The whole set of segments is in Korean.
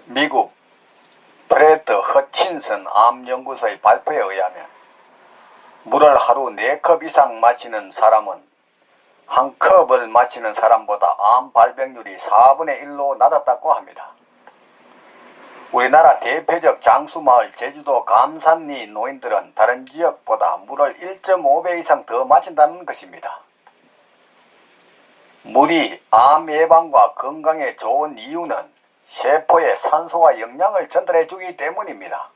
미국 프레드 허친슨 암연구소의 발표에 의하면 물을 하루 4컵 이상 마시는 사람은 한 컵을 마시는 사람보다 암 발병률이 4분의 1로 낮았다고 합니다. 우리나라 대표적 장수마을 제주도 감산리 노인들은 다른 지역보다 물을 1.5배 이상 더 마신다는 것입니다. 물이 암 예방과 건강에 좋은 이유는 세포에 산소와 영양을 전달해 주기 때문입니다.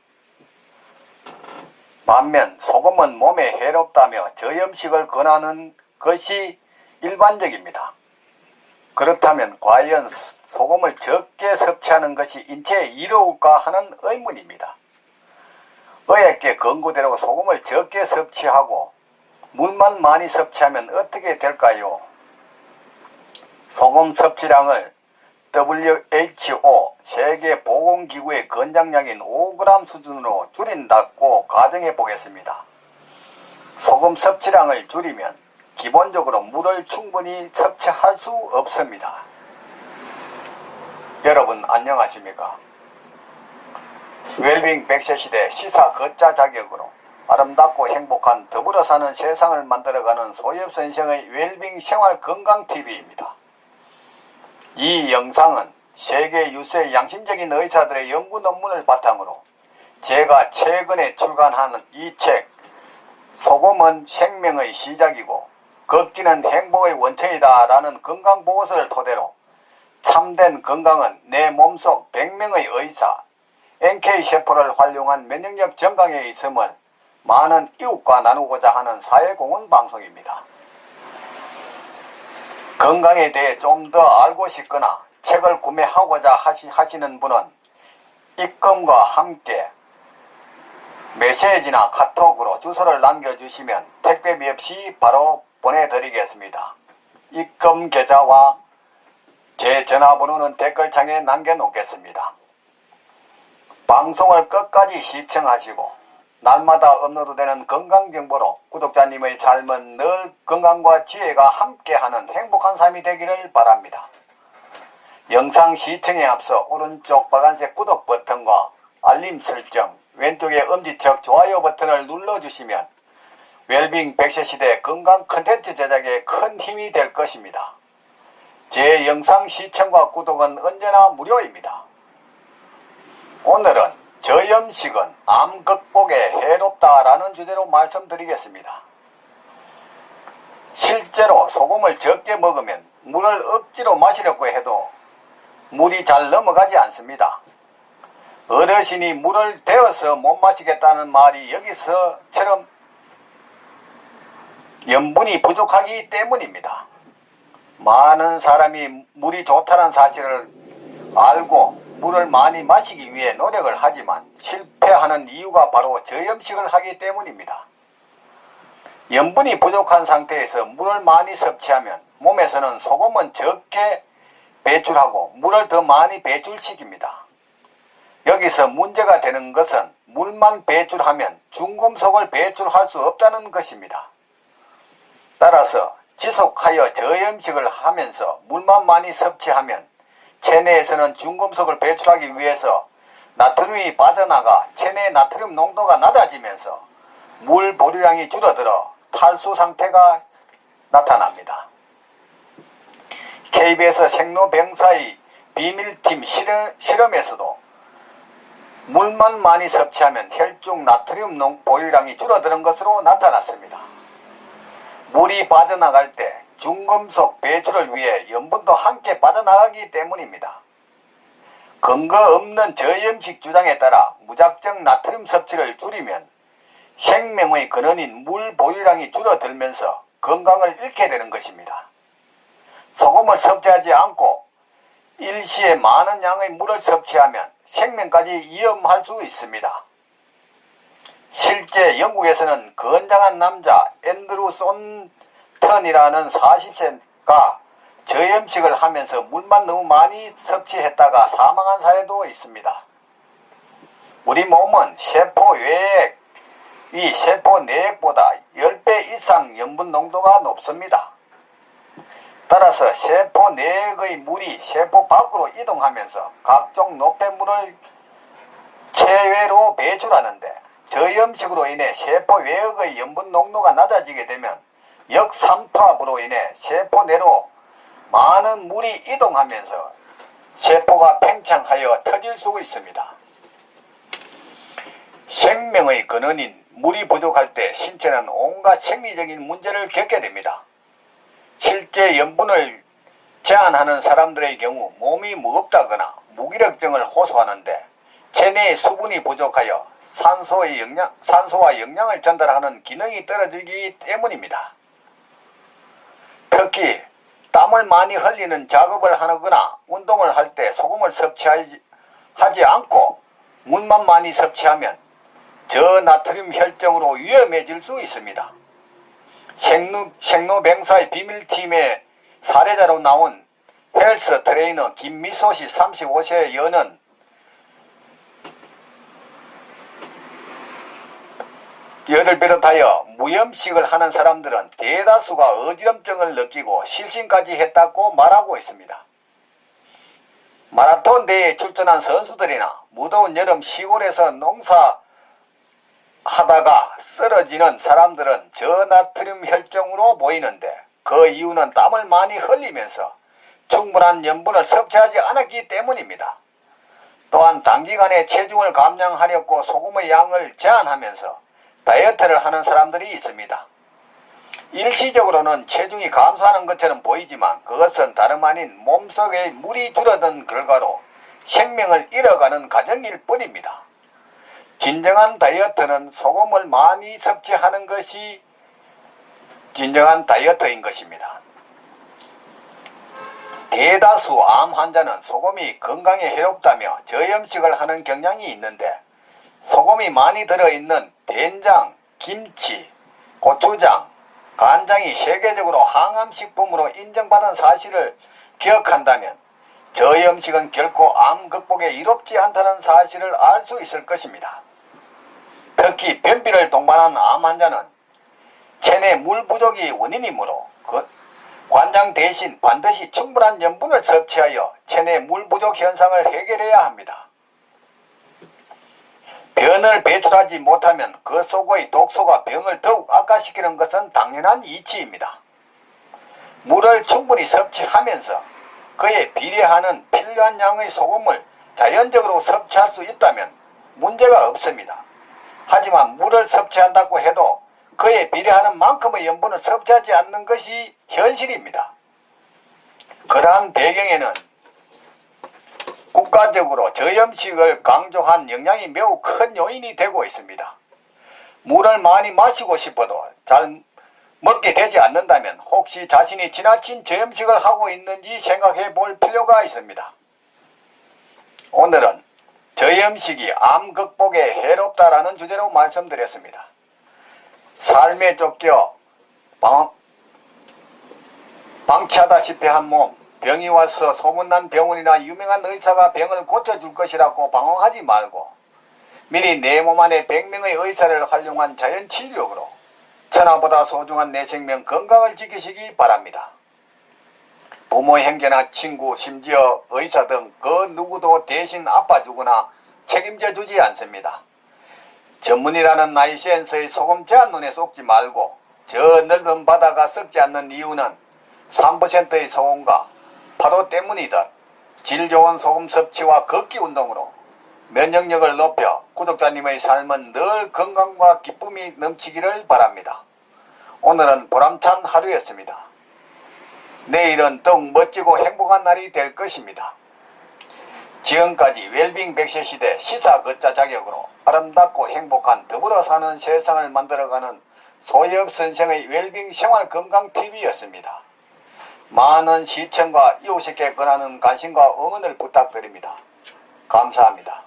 반면 소금은 몸에 해롭다며 저염식을 권하는 것이 일반적입니다. 그렇다면 과연 소금을 적게 섭취하는 것이 인체에 이로울까 하는 의문입니다. 의학계 권고대로 소금을 적게 섭취하고 물만 많이 섭취하면 어떻게 될까요? 소금 섭취량을 WHO 세계보건기구의 권장량인 5g 수준으로 줄인다고 가정해 보겠습니다. 소금 섭취량을 줄이면 기본적으로 물을 충분히 섭취할 수 없습니다. 여러분 안녕하십니까? 웰빙 100세 시대 시사 걷자 자격으로 아름답고 행복한 더불어 사는 세상을 만들어가는 소엽선생의 웰빙 생활 건강TV입니다. 이 영상은 세계 유수의 양심적인 의사들의 연구 논문을 바탕으로 제가 최근에 출간한 이 책 소금은 생명의 시작이고 걷기는 행복의 원천이다 라는 건강보고서를 토대로 참된 건강은 내 몸속 100명의 의사 NK세포를 활용한 면역력 증강에 있음을 많은 이웃과 나누고자 하는 사회공헌 방송입니다. 건강에 대해 좀 더 알고 싶거나 책을 구매하고자 하시는 분은 입금과 함께 메시지나 카톡으로 주소를 남겨주시면 택배비 없이 바로 보내드리겠습니다. 입금 계좌와 제 전화번호는 댓글창에 남겨놓겠습니다. 방송을 끝까지 시청하시고 날마다 업로드되는 건강정보로 구독자님의 삶은 늘 건강과 지혜가 함께하는 행복한 삶이 되기를 바랍니다. 영상 시청에 앞서 오른쪽 빨간색 구독 버튼과 알림 설정, 왼쪽에 엄지척 좋아요 버튼을 눌러주시면 웰빙 100세 시대 건강 컨텐츠 제작에 큰 힘이 될 것입니다. 제 영상 시청과 구독은 언제나 무료입니다. 오늘은 저염식은 암 극복에 해롭다라는 주제로 말씀드리겠습니다. 실제로 소금을 적게 먹으면 물을 억지로 마시려고 해도 물이 잘 넘어가지 않습니다. 어르신이 물을 데워서 못 마시겠다는 말이 여기서처럼 염분이 부족하기 때문입니다. 많은 사람이 물이 좋다는 사실을 알고 물을 많이 마시기 위해 노력을 하지만 실패하는 이유가 바로 저염식을 하기 때문입니다. 염분이 부족한 상태에서 물을 많이 섭취하면 몸에서는 소금은 적게 배출하고 물을 더 많이 배출시킵니다. 여기서 문제가 되는 것은 물만 배출하면 중금속을 배출할 수 없다는 것입니다. 따라서 지속하여 저염식을 하면서 물만 많이 섭취하면 체내에서는 중금속을 배출하기 위해서 나트륨이 빠져나가 체내 나트륨 농도가 낮아지면서 물 보류량이 줄어들어 탈수 상태가 나타납니다. KBS 생로병사의 비밀팀 실험에서도 물만 많이 섭취하면 혈중 나트륨 보유량이 줄어드는 것으로 나타났습니다. 물이 빠져나갈 때 중금속 배출을 위해 염분도 함께 빠져나가기 때문입니다. 근거 없는 저염식 주장에 따라 무작정 나트륨 섭취를 줄이면 생명의 근원인 물 보유량이 줄어들면서 건강을 잃게 되는 것입니다. 소금을 섭취하지 않고 일시에 많은 양의 물을 섭취하면 생명까지 위험할 수 있습니다. 실제 영국에서는 건장한 남자 앤드루 손턴이라는 40세가 저염식을 하면서 물만 너무 많이 섭취했다가 사망한 사례도 있습니다. 우리 몸은 세포 외액, 이 세포 내액보다 10배 이상 염분 농도가 높습니다. 따라서 세포 내의 물이 세포 밖으로 이동하면서 각종 노폐물을 체외로 배출하는데, 저염식으로 인해 세포 외역의 염분 농도가 낮아지게 되면 역삼투압으로 인해 세포 내로 많은 물이 이동하면서 세포가 팽창하여 터질 수 있습니다. 생명의 근원인 물이 부족할 때 신체는 온갖 생리적인 문제를 겪게 됩니다. 실제 염분을 제한하는 사람들의 경우 몸이 무겁다거나 무기력증을 호소하는데, 체내의 수분이 부족하여 산소와 영양을 전달하는 기능이 떨어지기 때문입니다. 특히 땀을 많이 흘리는 작업을 하거나 운동을 할 때 소금을 섭취하지 않고 물만 많이 섭취하면 저나트륨 혈증으로 위험해질 수 있습니다. 생로병사의 비밀팀의 사례자로 나온 헬스 트레이너 김미소씨 35세의 여는 열을 비롯하여 무염식을 하는 사람들은 대다수가 어지럼증을 느끼고 실신까지 했다고 말하고 있습니다. 마라톤 대회에 출전한 선수들이나 무더운 여름 시골에서 농사하다가 쓰러지는 사람들은 저나트륨 혈증으로 보이는데, 그 이유는 땀을 많이 흘리면서 충분한 염분을 섭취하지 않았기 때문입니다. 또한 단기간에 체중을 감량하려고 소금의 양을 제한하면서 다이어트를 하는 사람들이 있습니다. 일시적으로는 체중이 감소하는 것처럼 보이지만 그것은 다름 아닌 몸속에 물이 줄어든 결과로 생명을 잃어가는 과정일 뿐입니다. 진정한 다이어트는 소금을 많이 섭취하는 것이 진정한 다이어트인 것입니다. 대다수 암 환자는 소금이 건강에 해롭다며 저염식을 하는 경향이 있는데, 소금이 많이 들어있는 된장, 김치, 고추장, 간장이 세계적으로 항암식품으로 인정받은 사실을 기억한다면 저염식은 결코 암 극복에 이롭지 않다는 사실을 알 수 있을 것입니다. 특히 변비를 동반한 암 환자는 체내 물 부족이 원인이므로 관장 대신 반드시 충분한 염분을 섭취하여 체내 물 부족 현상을 해결해야 합니다. 변을 배출하지 못하면 그 속의 독소가 병을 더욱 악화시키는 것은 당연한 이치입니다. 물을 충분히 섭취하면서 그에 비례하는 필요한 양의 소금을 자연적으로 섭취할 수 있다면 문제가 없습니다. 하지만 물을 섭취한다고 해도 그에 비례하는 만큼의 염분을 섭취하지 않는 것이 현실입니다. 그러한 배경에는 국가적으로 저염식을 강조한 영향이 매우 큰 요인이 되고 있습니다. 물을 많이 마시고 싶어도 잘 먹게 되지 않는다면 혹시 자신이 지나친 저염식을 하고 있는지 생각해 볼 필요가 있습니다. 오늘은 저염식이 암 극복에 해롭다라는 주제로 말씀드렸습니다. 삶에 쫓겨 방치하다시피 한 몸, 병이 와서 소문난 병원이나 유명한 의사가 병을 고쳐줄 것이라고 방황하지 말고 미리 내 몸 안에 100명의 의사를 활용한 자연치료로 천하보다 소중한 내 생명 건강을 지키시기 바랍니다. 부모, 형제나 친구, 심지어 의사 등 그 누구도 대신 아파주거나 책임져 주지 않습니다. 전문이라는 라이센스의 소금 제한론에 속지 말고 저 넓은 바다가 썩지 않는 이유는 3%의 소금과 파도 때문이듯 질 좋은 소금 섭취와 걷기 운동으로 면역력을 높여 구독자님의 삶은 늘 건강과 기쁨이 넘치기를 바랍니다. 오늘은 보람찬 하루였습니다. 내일은 더욱 멋지고 행복한 날이 될 것입니다. 지금까지 웰빙 100세 시대 시사 걷자 자격으로 아름답고 행복한 더불어 사는 세상을 만들어가는 소엽 선생의 웰빙 생활 건강 TV였습니다. 많은 시청과 이웃에게 권하는 관심과 응원을 부탁드립니다. 감사합니다.